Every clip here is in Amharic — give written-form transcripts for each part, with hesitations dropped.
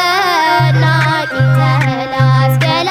አስጨናቂ ተላስገላ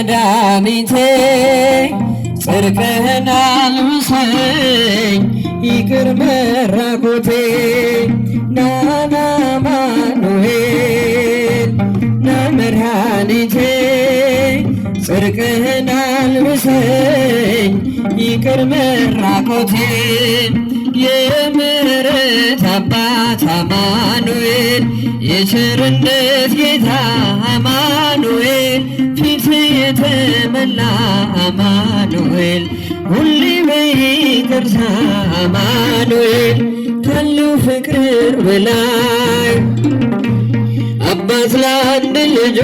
መድኃኒቴ ጽድቅህን አልብሰኝ ይቅር መራቆቴ ናና አማኑኤል ና መድኃኒቴ ጽድቅህን አልብሰኝ ይቅር መራቆቴ የምሕረት አባት አማኑኤል የቸርነት ጌታ አማኑኤል ፊት የተመላ አማኑኤል ሁሌ በይቅርታ አማኑኤል ካለው ፍቅር በላይ አባት ለአንድ ልጁ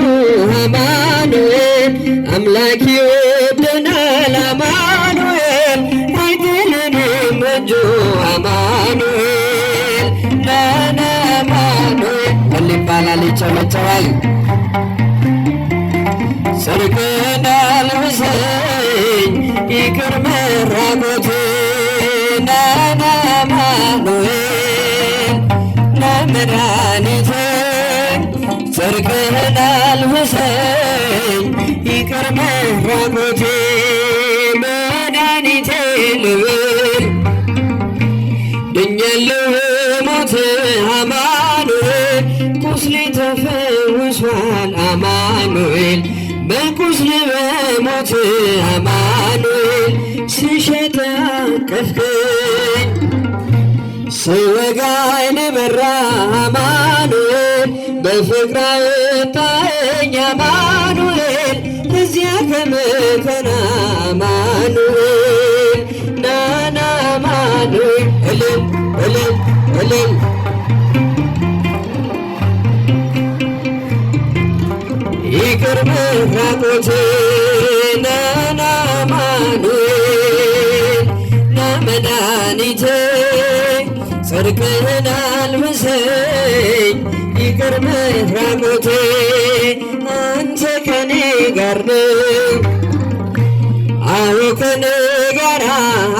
አማኑኤል አምላክ ይወደናል አማኑኤል አይጥለንም እጁ አማኑኤል ናና አማኑኤል ይባላል ይጨመጨባል። ጽድቅህን አልብሰኝ ይቅር መራቆቴ ናና አማኑኤል ና መድኃኒቴ ጽድቅህን አልብሰኝ ይቅር መራቆቴ መድኃኒቴ ልብል ድኛለሁ ሞት አማኑኤል ቁስሌ ተፈውሷል አማኑኤል በቁስል በሞት አማኑኤል ስሸት አቀፍከኝ ስወጋኝ በራ አማኑኤል በፍቅር አወጣኸኝ አማኑኤል እዚያ ከመከራ አማኑኤል ናና አማኑኤል እልል እልል እልል ይቅር መራቆቴ ናና አማኑኤል ና መድኃኒቴ ጽድቅህን አልብሰኝ ይቅር መራቆቴ አንተ ከኔ ጋር ነህ አዎ ከኔ ጋር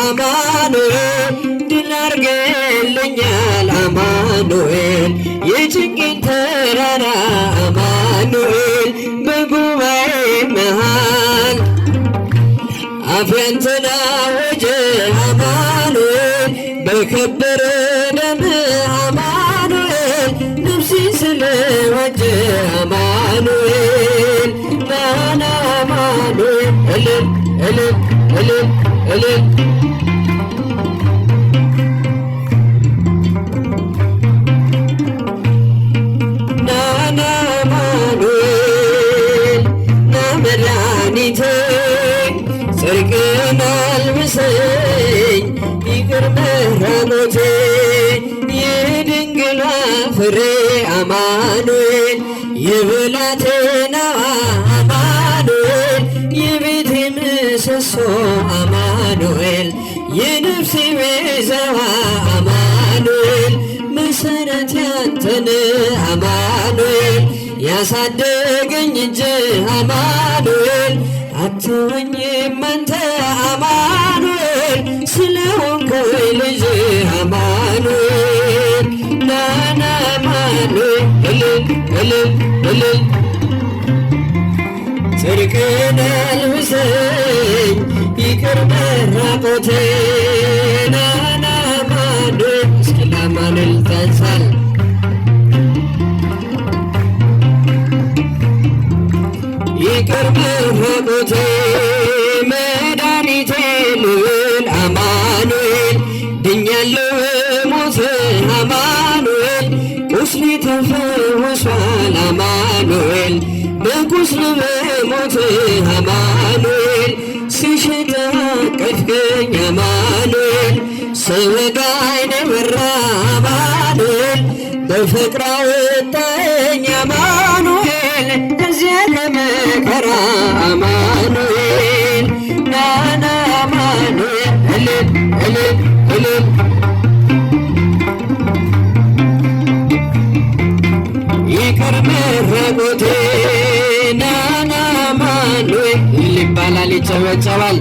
አማኑኤል ድል አድርገህልኛል አማኑኤል የጭንቄን ተራራ አማኑኤል በጉባኤ መሃል አፌን አወጀ አማኑኤል በከበረ ደምህ አማኑኤል ነፍሴን ስለዋጀ አማኑኤል ናና አማኑኤል እልል እልል እልል እልል ናና አማኑኤል ና መድኃኒቴ ጽድቅህን አልብሰኝ ይቅር መራቆቴ የድንግሏ ፍሬ አማኑኤል የብላቴናዋ አማኑኤል የቤቴ ምሰሶ አማኑኤል የነፍሴ ቤዛዋ አማኑኤል መሰረት ያንተን አማኑኤል ያሳደገኝ እጅ አማኑኤል አትወኝም አንተ አማኑኤል ስለሆንኩኝ ልጅ አማኑኤል ናና አማኑኤል እልል እልል እልል ጽድቅህን አልብሰኝ ይቅር መራቆቴ ናና አማኑኤል እስኪ ለአማኑኤል ተንሳል ይቅር መራቆቴ መድኃኒቴ ልዑል አማኑኤል ድኛለሁ ሞት አማኑኤል ቁስሌ ተፈውሷል አማኑኤል በቁስል በሞት አማኑኤል ስሸት አቀፍከኝ አማኑኤል ስወጋኝ በራ አማኑኤል በፍቅር አወጣኸኝ አማኑኤል ከዚያ ከመከራ አማኑኤል ናና አማኑኤል እልል እልል እልል ይቅር መራቆቴ ናና አማኑኤል ይባላል ይጨበጨባል።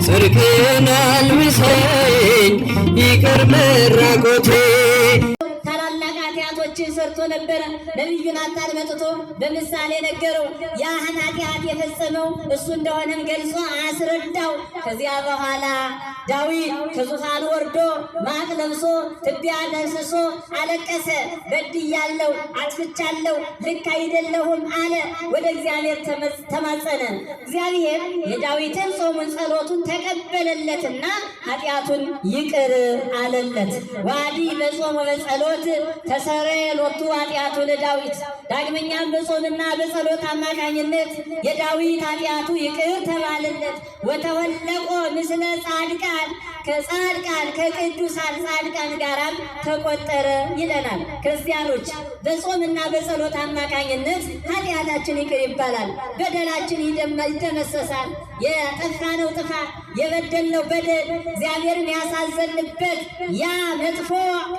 ጽድቅህን አልብሰኝ ይቅር መራቆቴ ታላላቅ ኃጢአቶችን ሰርቶ ነበረ። ነቢዩ ናታን መጥቶ በምሳሌ ነገረው። ያ ኃጢአት የፈጸመው እሱ እንደሆነም ገልጾ አስረዳው። ከዚያ በኋላ ዳዊት ከዙፋኑ ወርዶ ማቅ ለብሶ ትቢያ ነስሶ አለቀሰ። በድያለሁ፣ አጥፍቻለሁ፣ ልክ አይደለሁም አለ። ወደ እግዚአብሔር ተማጸነ። እግዚአብሔር የዳዊትን ጾሙን ጸሎቱን ተቀበለለትና ኃጢአቱን ይቅር አለለት። ዋዲ በጾም በጸሎት ተሰረየ ሎቱ ኃጢአቱ ለዳዊት። ዳግመኛም በጾምና በጸሎት አማካኝነት የዳዊት ኃጢአቱ ይቅር ተባለለት። ወተወለቆ ምስለ ጻድቃን ከጻድቃን ከቅዱሳን ጻድቃን ጋራም ተቆጠረ ይለናል። ክርስቲያኖች በጾምና በጸሎት አማካኝነት ኃጢአታችን ይቅር ይባላል። በደላችን ይደመሰሳል። የጠፋነው ጥፋት የበደልነው በደል እግዚአብሔርን ያሳዘንበት ያ መጥፎ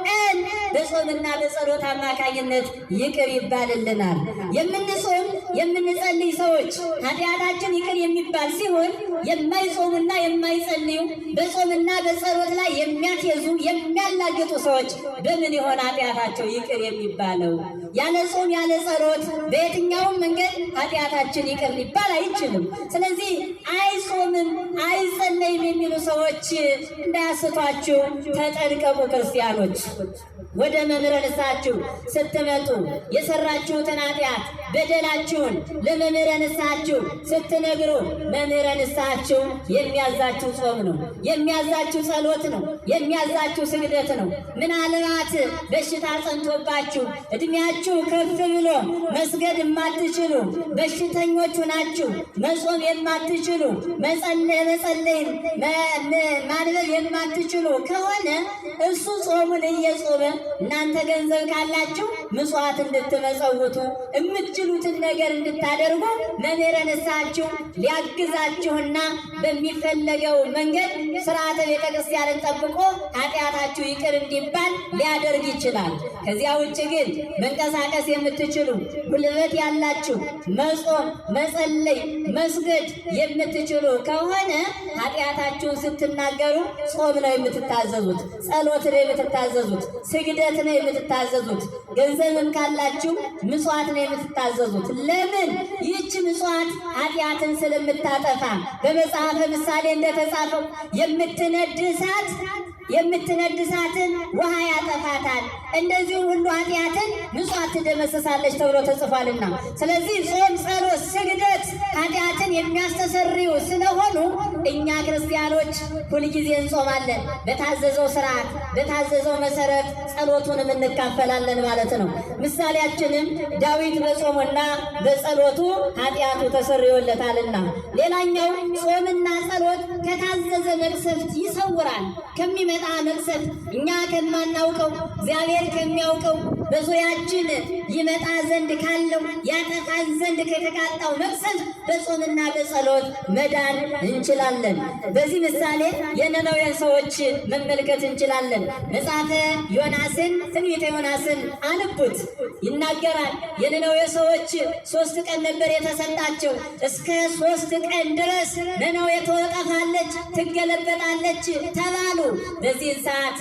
ቀን በጾምና በጸሎት አማካኝነት ይቅር ይባልልናል። የምንጾም የምንጸልይ ሰዎች ኃጢአታችን ይቅር የሚባል ሲሆን የማይጾሙና የማይጸልዩ በጾምና በጸሎት ላይ የሚያፌዙ የሚያላግጡ ሰዎች በምን ይሆን ኃጢአታቸው ይቅር የሚባለው? ያለ ጾም ያለ ጸሎት በየትኛውም መንገድ ኃጢአታችን ይቅር ሊባል አይችልም። ስለዚህ አይጾምም አይጸለይም የሚሉ ሰዎች እንዳያስቷችሁ ተጠንቀቁ። ክርስቲያኖች ወደ መምህረ ንስሐችሁ ስትመጡ የሰራችሁትን ኃጢአት በደላችሁን ለመምህረ ንስሐችሁ ስትነግሩ መምህረ ንስሐችሁ የሚያዛችሁ ጾም ነው፣ የሚያዛችሁ ጸሎት ነው፣ የሚያዛችሁ ስግደት ነው። ምናልባት በሽታ ጸንቶባችሁ እድሜያችሁ ከፍ ብሎ መስገድ የማትችሉ በሽተኞቹ ናችሁ፣ መጾም የማትችሉ መጸለይ ማንበብ የማትችሉ ከሆነ እሱ ጾሙን እየጾመ እናንተ ገንዘብ ካላችሁ ምጽዋት እንድትመጸውቱ የምትችሉትን ነገር እንድታደርጉ መምህረ ንስሐችሁ ሊያግዛችሁና በሚፈለገው መንገድ ስርዓተ ቤተክርስቲያንን ጠብቆ ኃጢአታችሁ ይቅር እንዲባል ሊያደርግ ይችላል። ከዚያ ውጭ ግን መንቀሳቀስ የምትችሉ ጉልበት ያላችሁ መጾም፣ መጸለይ፣ መስገድ የምትችሉ ከሆነ ኃጢአታችሁን ስትናገሩ ጾም ነው የምትታዘዙት፣ ጸሎት ነው የምትታዘዙት፣ ስግደት ነው የምትታዘዙት። ገንዘብም ካላችሁ ምጽዋት ነው የምትታዘዙት። ለምን? ይህች ምጽዋት ኃጢአትን ስለምታጠፋ በመጽሐፈ ምሳሌ እንደተጻፈው የምትነድ እሳትን ውሃ ያጠፋታል፣ እንደዚሁ ሁሉ ኃጢአትን ምጽዋት ትደመስሳለች ተብሎ ተጽፏልና። ስለዚህ ጾም፣ ጸሎት፣ ስግደት ኃጢአትን የሚያስተሰርዩ ስለሆኑ እኛ ክርስቲያኖች ሁልጊዜ እንጾማለን። በታዘዘው ስርዓት በታዘዘው መሰረት ጸሎቱንም እንካፈላለን ማለት ነው። ምሳሌያችንም ዳዊት በጾሙና በጸሎቱ ኃጢአቱ ተሰርዮለታልና። ሌላኛው ጾምና ጸሎት ከታዘዘ መቅሰፍት ይሰውራል። ከሚመጣ መቅሰፍት እኛ ከማናውቀው እግዚአብሔር ከሚያውቀው በዙሪያችን ይመጣ ዘንድ ካለው ያጠፋን ዘንድ ከተቃጣው መቅሰፍት በጾምና በጸሎት መዳን እንችላለን። በዚህ ምሳሌ የነነዌ ሰዎች መመልከት እንችላለን። መጽሐፈ ዮናስን ትንቢተ ዮናስን አንቡት፣ ይናገራል። የነነዌ ሰዎች 3 ቀን ነበር የተሰጣቸው። እስከ 3 ቀን ድረስ ነነዌ ትጠፋለች፣ ትገለበጣለች ተባሉ። በዚህ ሰዓት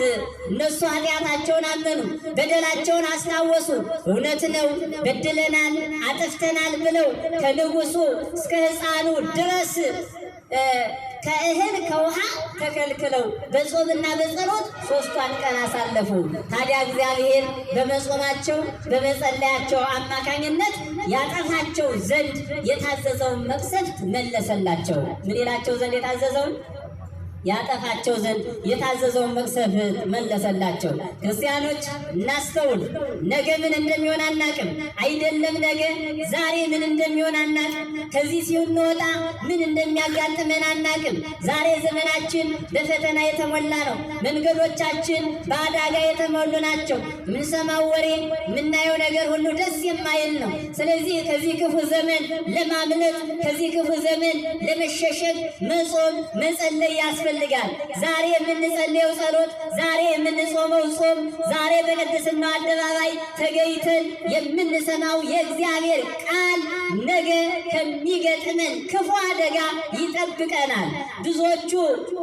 እነሱ ኃጢአታቸውን አመኑ፣ በደላቸውን አስታወሱ። እውነት ነው በድለናል፣ አጥፍተናል ብለው ከንጉሱ እስከ ሕፃኑ ድረስ ከእህል ከውሃ ተከልክለው በጾምና በጸሎት 3ቷን ቀን አሳለፉ። ታዲያ እግዚአብሔር በመጾማቸው በመጸለያቸው አማካኝነት ያጠፋቸው ዘንድ የታዘዘውን መቅሰፍት መለሰላቸው። ምን ይላቸው ዘንድ የታዘዘውን ያጠፋቸው ዘንድ የታዘዘውን መቅሰፍት መለሰላቸው። ክርስቲያኖች እናስተውል። ነገ ምን እንደሚሆን አናቅም። አይደለም ነገ ዛሬ ምን እንደሚሆን አናቅም። ከዚህ ሲወጣ ምን እንደሚያጋጥመን አናቅም። ዛሬ ዘመናችን በፈተና የተሞላ ነው። መንገዶቻችን በአደጋ የተሞሉ ናቸው። የምንሰማው ወሬ የምናየው ነገር ሁሉ ደስ የማይል ነው። ስለዚህ ከዚህ ክፉ ዘመን ለማምለጥ ከዚህ ክፉ ዘመን ለመሸሸግ መጾም መጸለይ ያስፈልጋል። ዛሬ የምንጸልየው ጸሎት፣ ዛሬ የምንጾመው ጾም፣ ዛሬ በቅድስናው አደባባይ ተገኝተን የምንሰማው የእግዚአብሔር ቃል ነገ ከሚገጥመን ክፉ አደጋ ይጠብቀናል። ብዙዎቹ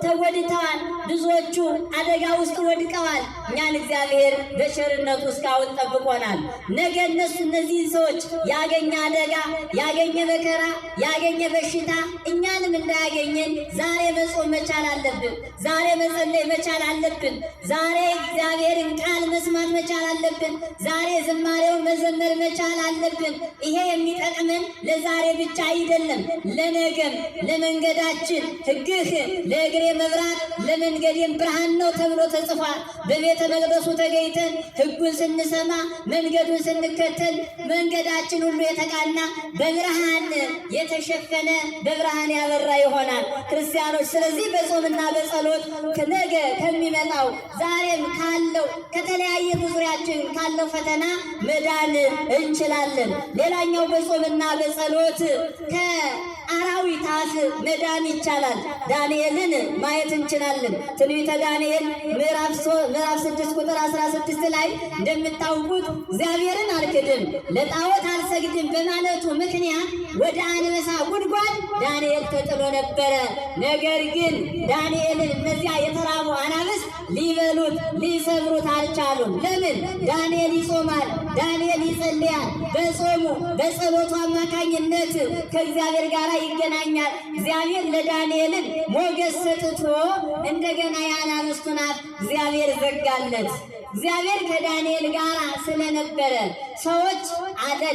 ተጎድተዋል፣ ብዙዎቹ አደጋ ውስጥ ወድቀዋል። እኛን እግዚአብሔር በቸርነቱ እስካሁን ጠብቆናል። ነገ እነዚህን ሰዎች ያገኘ አደጋ፣ ያገኘ መከራ፣ ያገኘ በሽታ እኛንም እንዳያገኘን ዛሬ መጾም መቻል አለብን። ዛሬ መጸለይ መቻል አለብን። ዛሬ እግዚአብሔርን ቃል መስማት መቻል አለብን። ዛሬ ዝማሬውን መዘመር መቻል አለብን። ይሄ የሚጠቅመን ለዛሬ ብቻ አይደለም፣ ለነገም ለመንገዳችን። ሕግህ ለእግሬ መብራት ለመንገዴም ብርሃን ነው ተብሎ ተጽፏል። በቤተ መቅደሱ ተገኝተን ሕጉን ስንሰማ መንገዱን ስንከተል መንገዳችን ሁሉ የተቃና በብርሃን የተሸፈነ በብርሃን ያበራ ይሆናል ክርስቲያኖች። ስለዚህ በጾምና በጸሎት ነገ ከሚመጣው ዛሬም ካለው ከተለያየ ዙሪያችን ካለው ፈተና መዳን እንችላለን። ሌላኛው በጾምና በጸሎት ከአራዊት አፍ መዳን ይቻላል። ዳንኤልን ማየት እንችላለን። ትንቢተ ዳንኤል ምዕራፍ 6 ቁጥር 16 ላይ እንደምታውቁት እግዚአብሔርን አልክድም ለጣዖት አልሰግድም በማለቱ ምክንያት ወደ አንበሳ ጉድጓድ ዳንኤል ተጥሎ ነበረ። ነገር ግን ዳንኤልን እነዚያ የተራቡ አናብስት ሊበሉት ሊሰብሩት አልቻሉም። ለምን? ዳንኤል ይጾማል፣ ዳንኤል ይጸልያል። በጾሙ በጸሎቱ አማካኝነት ከእግዚአብሔር ጋር ይገናኛል። እግዚአብሔር ለዳንኤልን ሞገስ ሰጥቶ እንደገና የአናብስቱን አፍ እግዚአብሔር ዘጋለት። እግዚአብሔር ከዳንኤል ጋር ስለነበረ ሰዎች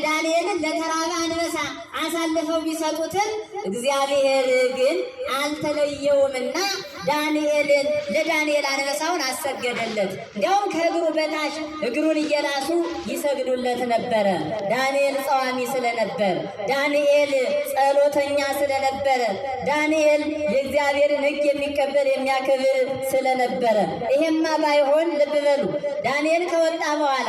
ዳንኤልን ለተራበ አንበሳ አሳልፈው ቢሰጡትም እግዚአብሔር ግን አልተለየውምና ለዳንኤል አንበሳውን አሰገደለት። እንዲያውም ከእግሩ በታች እግሩን እየላሱ ይሰግዱለት ነበረ። ዳንኤል ጸዋሚ ስለነበር፣ ዳንኤል ጸሎተኛ ስለነበረ፣ ዳንኤል የእግዚአብሔርን ሕግ የሚቀበል የሚያከብር ስለነበረ። ይሄማ ባይሆን ልብ በሉ፣ ዳንኤል ከወጣ በኋላ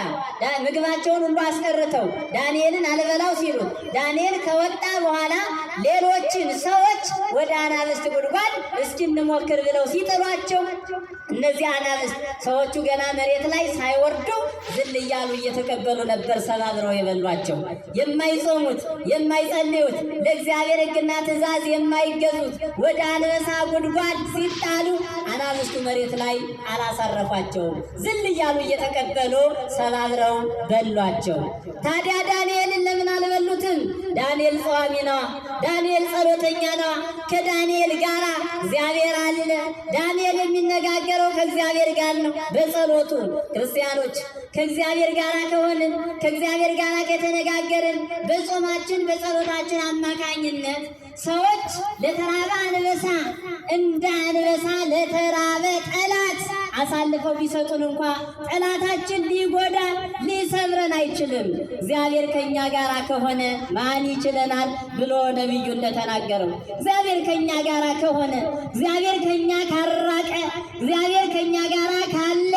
ምግባቸውን ሁሉ አስቀርተው ዳንኤልን አልበላው ሲሉት ዳንኤል ከወጣ በኋላ ሌሎችን ሰዎች ወደ አናብስት ጉድጓድ እስኪ እንሞክር ብለው ሲጥሏቸው እነዚህ አናብስት ሰዎቹ ገና መሬት ላይ ሳይወርዱ ዝል እያሉ እየተቀበሉ ነበር ሰባብረው የበሏቸው። የማይጾሙት የማይጸልዩት ለእግዚአብሔር ሕግና ትእዛዝ የማይገዙት ወደ አንበሳ ጉድጓድ ሲጣሉ አናብስቱ መሬት ላይ አላሳረፏቸውም። ዝል እያሉ እየተቀበሉ ሰባብረው በሏቸው። ታዲያ ዳንኤልን ለምን አልበሉትም? ዳንኤል ጸዋሚ ነዋ። ዳንኤል ጸሎተኛ ነዋ። ከዳንኤል ጋር እግዚአብሔር አለ። ዳንኤል የሚነጋገረው ከእግዚአብሔር ጋር ነው በጸሎቱ። ክርስቲያኖች ከእግዚአብሔር ጋር ከሆንን ከእግዚአብሔር ጋር ከተነጋገርን በጾማችን በጸሎታችን አማካኝነት ሰዎች ለተራበ አንበሳ እንደ አንበሳ ለተራበ ጠላት አሳልፈው ቢሰጡን እንኳ ጠላታችን ሊጎዳን ሊሰብረን አይችልም። እግዚአብሔር ከኛ ጋር ከሆነ ማን ይችለናል ብሎ ነቢዩ እንደተናገረው እግዚአብሔር ከኛ ጋር ከሆነ፣ እግዚአብሔር ከኛ ካራቀ፣ እግዚአብሔር ከኛ ጋር ካለ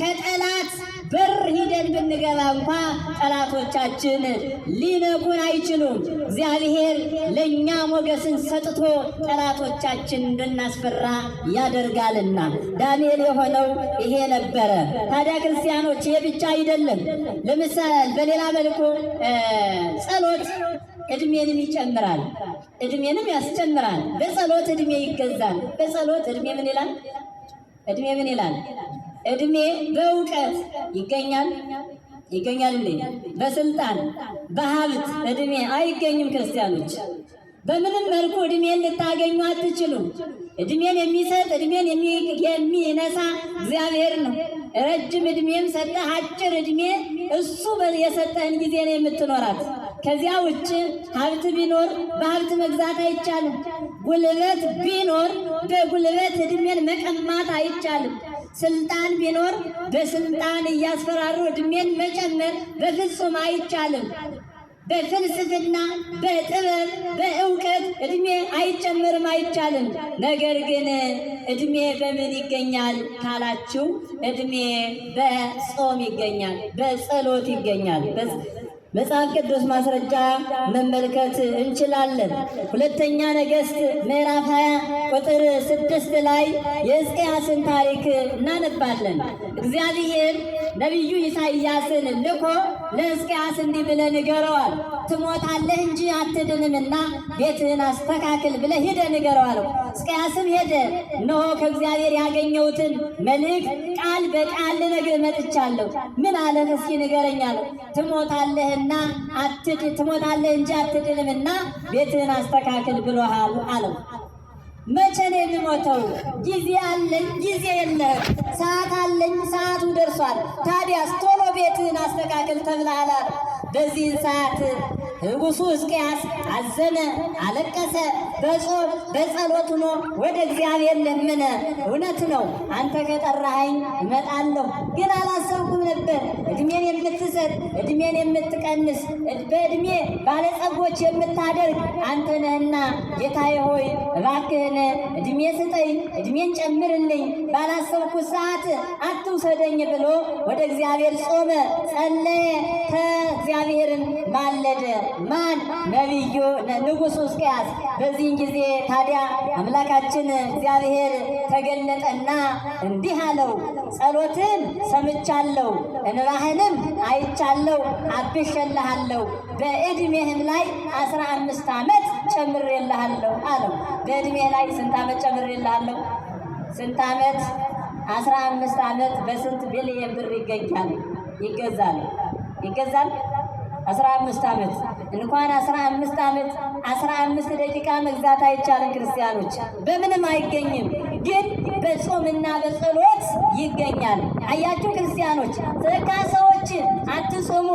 ከጠላት በር ሂደን ብንገባ እንኳ ጠላቶቻችን ሊነኩን አይችሉም። እግዚአብሔር ለእኛ ሞገስን ሰጥቶ ጠላቶቻችን እንድናስፈራ ያደርጋልና ዳንኤል የሆነው ይሄ ነበረ። ታዲያ ክርስቲያኖች ይሄ ብቻ አይደለም። ለምሳሌ በሌላ መልኩ ጸሎት እድሜንም ይጨምራል፣ እድሜንም ያስጨምራል። በጸሎት እድሜ ይገዛል። በጸሎት እድሜ ምን ይላል? እድሜ ምን ይላል? እድሜ በእውቀት ይገኛል እንዴ? በስልጣን በሀብት እድሜ አይገኝም። ክርስቲያኖች በምንም መልኩ እድሜን ልታገኙ አትችሉም። እድሜን የሚሰጥ እድሜን የሚነሳ እግዚአብሔር ነው። ረጅም እድሜም ሰጠህ፣ አጭር እድሜ እሱ የሰጠህን ጊዜ ነው የምትኖራት። ከዚያ ውጭ ሀብት ቢኖር በሀብት መግዛት አይቻልም። ጉልበት ቢኖር በጉልበት እድሜን መቀማት አይቻልም። ስልጣን ቢኖር በስልጣን እያስፈራሩ እድሜን መጨመር በፍጹም አይቻልም። በፍልስፍና በጥበብ በእውቀት እድሜ አይጨምርም፣ አይቻልም። ነገር ግን እድሜ በምን ይገኛል ካላችሁ፣ እድሜ በጾም ይገኛል፣ በጸሎት ይገኛል። መጽሐፍ ቅዱስ ማስረጃ መመልከት እንችላለን። ሁለተኛ ነገሥት ምዕራፍ 20 ቁጥር 6 ላይ የሕዝቅያስን ታሪክ እናነባለን። እግዚአብሔር ነቢዩ ኢሳይያስን ልኮ ለሕዝቅያስ እንዲህ ብለህ ንገረዋል። ትሞታለህ እንጂ አትድንምና ቤትህን አስተካክል ብለህ ሂደህ ንገረው አለው። ሕዝቅያስም ሄደ። እነሆ ከእግዚአብሔር ያገኘሁትን መልእክት ቃል በቃል ልነግርህ መጥቻለሁ። ምን አለህ? እስኪ ንገረኝ አለው። ትሞታለህ እንጂ አትድንምና ቤትህን አስተካክል ብሎሃል አለው። መቼ ነው የሚሞተው? ጊዜ አለኝ፣ ጊዜ የለህም። ሰዓት አለኝ፣ ሰዓቱ ደርሷል። ታዲያስ ቶሎ ቤትህን አስተካክል ተብለሃል። በዚህን ሰዓት ንጉሡ ሕዝቅያስ አዘነ፣ አለቀሰ። በጾም በጸሎት ሆኖ ወደ እግዚአብሔር ለመነ። እውነት ነው አንተ ከጠራኸኝ እመጣለሁ፣ ግን አላሰብኩም ነበር እድሜን የምትሰጥ እድሜን የምትቀንስ በእድሜ ባለጸጎች የምታደርግ አንተ ነህና ጌታዬ ሆይ እባክህን እድሜ ስጠኝ፣ እድሜን ጨምርልኝ፣ ባላሰብኩት ሰዓት አትውሰደኝ ብሎ ወደ እግዚአብሔር ጾመ፣ ጸለየ፣ ከእግዚአብሔርን ማለደ። ማን? ነቢዩ ንጉሡ ሕዝቅያስ። በዚህን ጊዜ ታዲያ አምላካችን እግዚአብሔር ተገለጠና እንዲህ አለው፣ ጸሎትን ሰምቻለሁ፣ እንባህንም አይቻለሁ፣ አብሼልሃለሁ፣ በዕድሜህም ላይ 15 ዓመት ጨምሬልሃለሁ አለው። በዕድሜ ላይ ስንት ዓመት ጨምሬልሃለሁ? ስንት ዓመት? 15 ዓመት። በስንት ቢሊየን ብር ይገኛል? ይገዛል 15 ዓመት። እንኳን 15 ዓመት 15 ደቂቃ መግዛት አይቻልም። ክርስቲያኖች በምንም አይገኝም፣ ግን በጾምና በጸሎት ይገኛል። አያችሁ ክርስቲያኖች፣ ስለካ ሰዎች አትጾሙ፣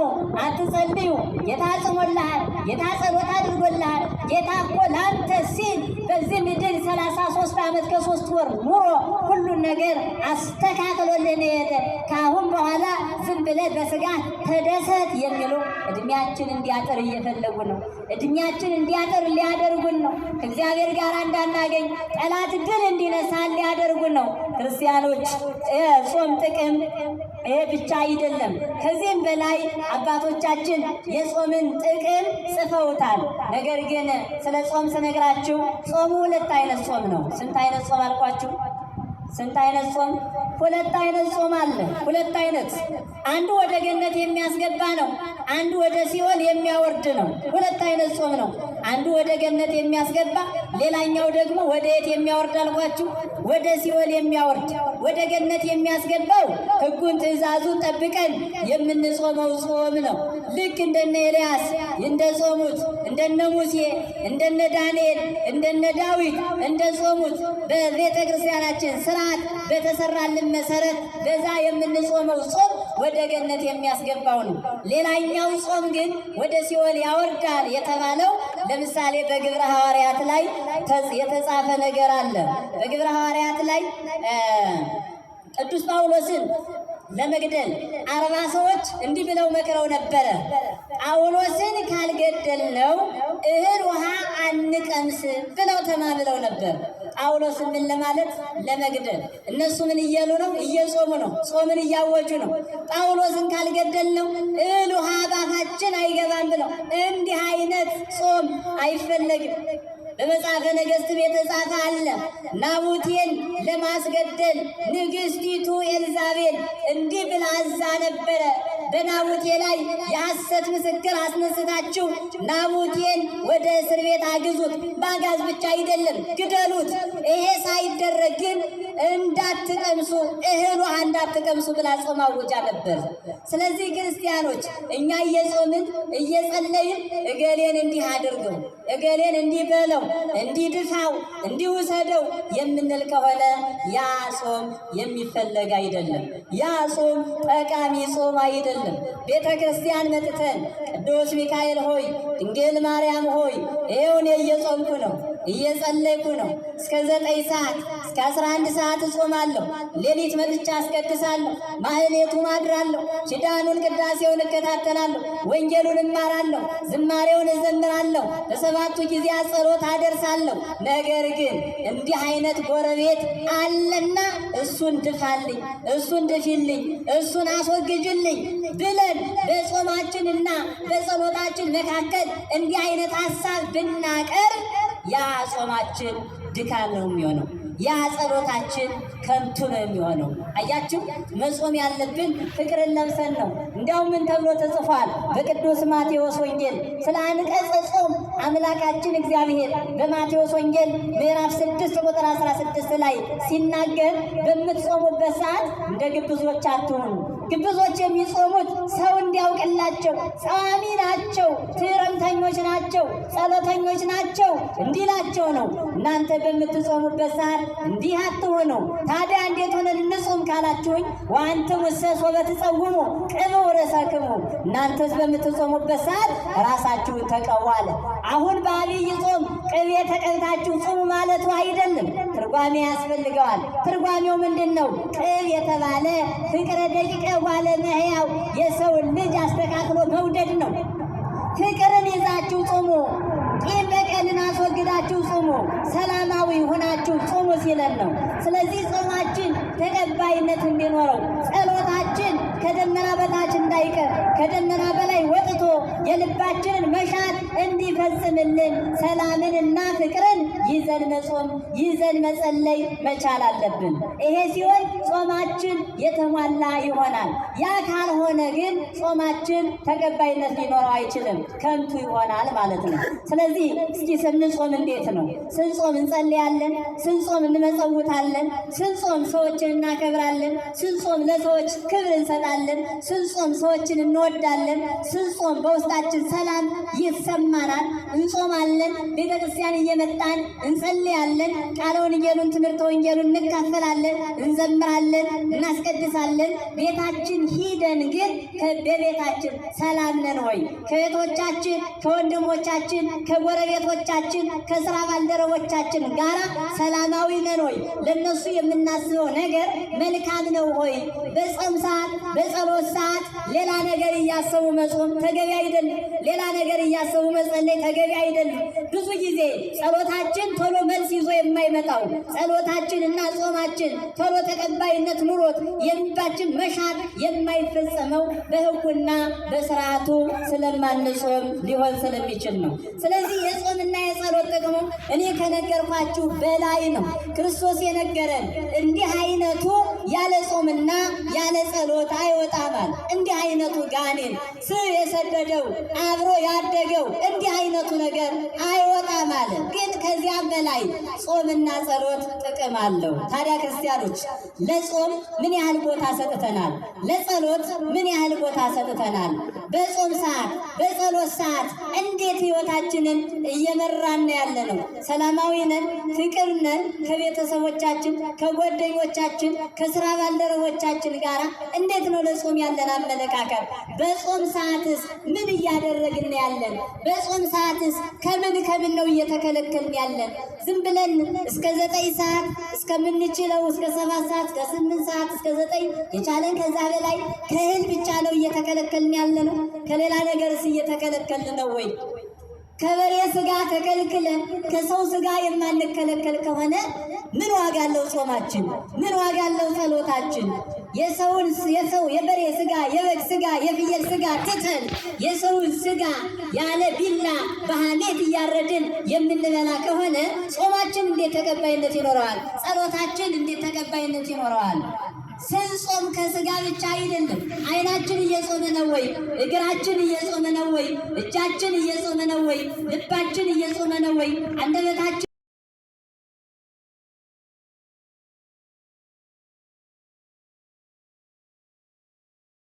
አትጸልዩ፣ ጌታ ጾሞልሃል፣ ጌታ ጸሎት አድርጎልሃል። ጌታ እኮ ለአንተ ሲል በዚህ ምድር 33 ዓመት ከ3 ወር ኑሮ ሁሉን ነገር አስተካክሎልን ሄደ። ከአሁን በኋላ ዝም ብለህ በስጋ ተደሰት የሚሉ እድሜያችን እንዲያጠር እየፈለጉ ነው። እድሜያችን እንዲያጠር ሊያደርጉን ነው። ከእግዚአብሔር ጋር እንዳናገኝ ጠላት ድል እንዲነሳ ሊያደርጉን ነው። ክርስቲያኖች ጾም ጥቅም ይሄ ብቻ አይደለም። ከዚህም በላይ አባቶቻችን የጾምን ጥቅም ጽፈውታል። ነገር ግን ስለ ጾም ስነግራችሁ ጾሙ 2 አይነት ጾም ነው። ስንት አይነት ጾም አልኳችሁ? ስንት አይነት ጾም? 2 አይነት ጾም አለ። 2 አይነት። አንዱ ወደ ገነት የሚያስገባ ነው፣ አንዱ ወደ ሲኦል የሚያወርድ ነው። 2 አይነት ጾም ነው። አንዱ ወደ ገነት የሚያስገባ፣ ሌላኛው ደግሞ ወደ የት የሚያወርድ አልኳችሁ? ወደ ሲኦል የሚያወርድ። ወደ ገነት የሚያስገባው ሕጉን ትእዛዙን ጠብቀን የምንጾመው ጾም ነው። ልክ እንደነ ኤልያስ እንደጾሙት፣ እንደነ ሙሴ፣ እንደነ ዳንኤል፣ እንደነ ዳዊት እንደጾሙት በቤተ ክርስቲያናችን ስርዓት በተሰራልን መሰረት በዛ የምንጾመው ጾም ወደ ገነት የሚያስገባው ነው። ሌላኛው ጾም ግን ወደ ሲኦል ያወርዳል የተባለው ለምሳሌ በግብረ ሐዋርያት ላይ የተጻፈ ነገር አለ። በግብረ ሐዋርያት ላይ ቅዱስ ጳውሎስን ለመግደል 40 ሰዎች እንዲህ ብለው መክረው ነበረ። ጳውሎስን ካልገደልነው እህል ውሃ አንቀምስ ብለው ተማምለው ነበር። ጳውሎስን ምን ለማለት? ለመግደል። እነሱ ምን እያሉ ነው? እየጾሙ ነው። ጾምን እያወጁ ነው። ጳውሎስን ካልገደልነው እህል ውሃ ባፋችን አይገባም ብለው። እንዲህ አይነት ጾም አይፈለግም። በመጽሐፈ ነገሥት የተጻፈ አለ። ናቡቴን ለማስገደል ንግሥቲቱ ኤልዛቤል እንዲህ ብላ አዛ ነበረ። በናቡቴ ላይ የሐሰት ምስክር አስነስታችሁ ናቡቴን ወደ እስር ቤት አግዙት፣ ባጋዝ ብቻ አይደለም ግደሉት። ይሄ ሳይደረግ ግን እንዳትቀምሱ እህል ውሃ እንዳትቀምሱ ብላ ጾም አውጃ ነበር። ስለዚህ ክርስቲያኖች እኛ እየጾምን እየጸለይን እገሌን እንዲህ አድርገው፣ እገሌን እንዲህ በለው፣ እንዲህ ድፋው፣ እንዲህ ውሰደው የምንል ከሆነ ያ ጾም የሚፈለግ አይደለም። ያ ጾም ጠቃሚ ጾም አይደለም። ቤተ ክርስቲያን መጥተን ቅዱስ ሚካኤል ሆይ፣ ድንግል ማርያም ሆይ ይሄውን እየጾምኩ ነው፣ እየጸለይኩ ነው፣ እስከ 9 ሰዓት እስከ 11 ሰዓት እጾማለሁ፣ ሌሊት መጥቻ አስቀድሳለሁ፣ ማህሌቱ ማድራለሁ፣ ኪዳኑን ቅዳሴውን እከታተላለሁ፣ ወንጌሉን እማራለሁ፣ ዝማሬውን እዘምራለሁ፣ በሰባቱ ጊዜያት ጸሎት አደርሳለሁ። ነገር ግን እንዲህ አይነት ጎረቤት አለና እሱን ድፋልኝ፣ እሱን ድፊልኝ፣ እሱን አስወግጅልኝ ብለን በጾማችንና በጸሎታችን መካከል እንዲህ አይነት ሀሳብ ብናቀር ያ ጾማችን ድካም ነው የሚሆነው። ያ ጸሎታችን ከንቱ ነው የሚሆነው። አያችሁ፣ መጾም ያለብን ፍቅርን ለብሰን ነው። እንዲያውም ምን ተብሎ ተጽፏል በቅዱስ ማቴዎስ ወንጌል ስለ አንቀጸ ጾም አምላካችን እግዚአብሔር በማቴዎስ ወንጌል ምዕራፍ 6 ቁጥር 16 ላይ ሲናገር በምትጾሙበት ሰዓት እንደ ግብዞች አትሁኑ። ግብዞች የሚጾሙት ሰው እንዲያውቅላቸው ጻሚ ናቸው፣ ትዕረምተኞች ናቸው፣ ጸሎተኞች ናቸው እንዲላቸው ነው። እናንተ በምትጾሙበት ሰዓት እንዲህ አትሆኑ። ታዲያ እንዴት ሆነን እንጾም ካላችሁኝ፣ ወአንትሙ እሰሶ በትጸውሙ ቅብዑ ርእሰክሙ፣ እናንተስ በምትጾሙበት ሰዓት ራሳችሁን ተቀቡ አለ። አሁን በዐቢይ ጾም ቅቤ ተቀብታችሁ ጾሙ ማለቱ አይደለም፣ ትርጓሜ ያስፈልገዋል። ትርጓሜው ምንድን ነው? ቅብ የተባለ ፍቅረ ደቂቀ ባለመህያው የሰውን ልጅ አስተካክሎ መውደድ ነው። ፍቅርን ይዛችሁ ጾሙ፣ ቂም በቀልን አስወግዳችሁ ጾሙ፣ ሰላማዊ ሆናችሁ ጾሙ ሲለን ነው። ስለዚህ ጾማችን ተቀባይነት እንዲኖረው ጸሎታችን ከደመና በታች እንዳይቀር ከደመና በላይ ወጥቶ የልባችንን መሻት እንዲፈጽምልን ሰላምንና ፍቅርን ይዘን መጾም ይዘን መጸለይ መቻል አለብን። ይሄ ሲሆን ጾማችን የተሟላ ይሆናል። ያ ካልሆነ ግን ጾማችን ተቀባይነት ሊኖረው አይችልም፣ ከንቱ ይሆናል ማለት ነው። ስለዚህ እስኪ ስንጾም እንዴት ነው? ስንጾም እንጸልያለን፣ ስንጾም እንመጸውታለን፣ ስንጾም ሰዎችን እናከብራለን፣ ስንጾም ለሰዎች ክብር እንሰጣለን፣ ስንጾም ሰዎችን እንወዳለን፣ ስንጾም በውስጣችን ሰላም ይሰማናል፣ እንጾማለን፣ ቤተ ክርስቲያን እየመጣን እንጸልያለን፣ ቃለ ወንጌሉን ትምህርተ ወንጌሉን እንካፈላለን፣ እንዘምራለን፣ እናስቀድሳለን። ቤታችን ሂደን ግን በቤታችን ሰላም ነን ወይ? ከቤቶቻችን ከወንድሞቻችን ከጎረቤቶቻችን ከስራ ባልደረቦቻችን ጋር ሰላማዊ ነን ወይ? ለነሱ የምናስበው ነገር መልካም ነው ሆይ? በጾም ሰዓት በጸሎት ሰዓት ሌላ ነገር እያሰቡ መጾም ተገቢ አይደለም። ሌላ ነገር እያሰቡ መጸለይ ተገቢ አይደለም። ብዙ ጊዜ ጸሎታችን ቶሎ መልስ ይዞ የማይመጣው ጸሎታችን እና ጾማችን ቶሎ ተቀባይነት ኑሮት የልባችን መሻት የማይፈጸመው በሕጉና በስርዓቱ ስለማንጾም ሊሆን ስለሚችል ነው። ስለዚህ የጾምና የጸሎት ጥቅሙ እኔ ከነገርኳችሁ በላይ ነው። ክርስቶስ የነገረን እንዲህ አይነቱ ያለ ጾምና ያለ ጸሎት አይወጣማል። እንዲህ አይነቱ ጋኔን ስር የሰደደው አብሮ ያደገው እንዲህ አይነቱ ነገር አይወጣማል። ግን ከዚያም በላይ ጾምና ጸሎት ጥቅም አለው። ታዲያ ክርስቲያኖች ለጾም ምን ያህል ቦታ ሰጥተናል? ለጸሎት ምን ያህል ቦታ ሰጥተናል? በጾም ሰዓት በጸሎት ሰዓት እንዴት ህይወታችንን እየመራን ያለ ነው? ሰላማዊ ነን? ፍቅር ነን? ከቤተሰቦቻችን ከጓደኞቻችን ከስራ ባልደረቦቻችን ጋር እንዴት ነው ለጾም ያለን አመለካከት? በጾም ሰዓትስ ምን እያደረግን ያለን? በጾም ሰዓትስ ከምን ነው እየተከለከልን ያለን? ዝም ብለን እስከ 9 ሰዓት እስከምንችለው እስከ 7 ሰዓት እስከ 8 ሰዓት እስከ 9 የቻለን ከዛ በላይ ከእህል ብቻ ነው እየተከለከልን ያለ ነው? ከሌላ ነገርስ እየተከለከልን ነው ወይ? ከበሬ ስጋ ተከልክለን ከሰው ስጋ የማንከለከል ከሆነ ምን ዋጋ አለው ጾማችን? ምን ዋጋ አለው ጸሎታችን? የበሬ ስጋ የበግ ስጋ የፍየል ስጋ ትተን የሰውን ስጋ ያለ ቢላ በሐሜት እያረድን የምንበላ ከሆነ ጾማችን እንዴት ተቀባይነት ይኖረዋል? ጸሎታችን እንዴት ተቀባይነት ይኖረዋል? ስንጾም ከስጋ ብቻ አይደለም። አይናችን እየጾመ ነው ወይ? እግራችን እየጾመ ነው ወይ? እጃችን እየጾመ ነው ወይ? ልባችን እየጾመ ነው ወይ? አንደበታችን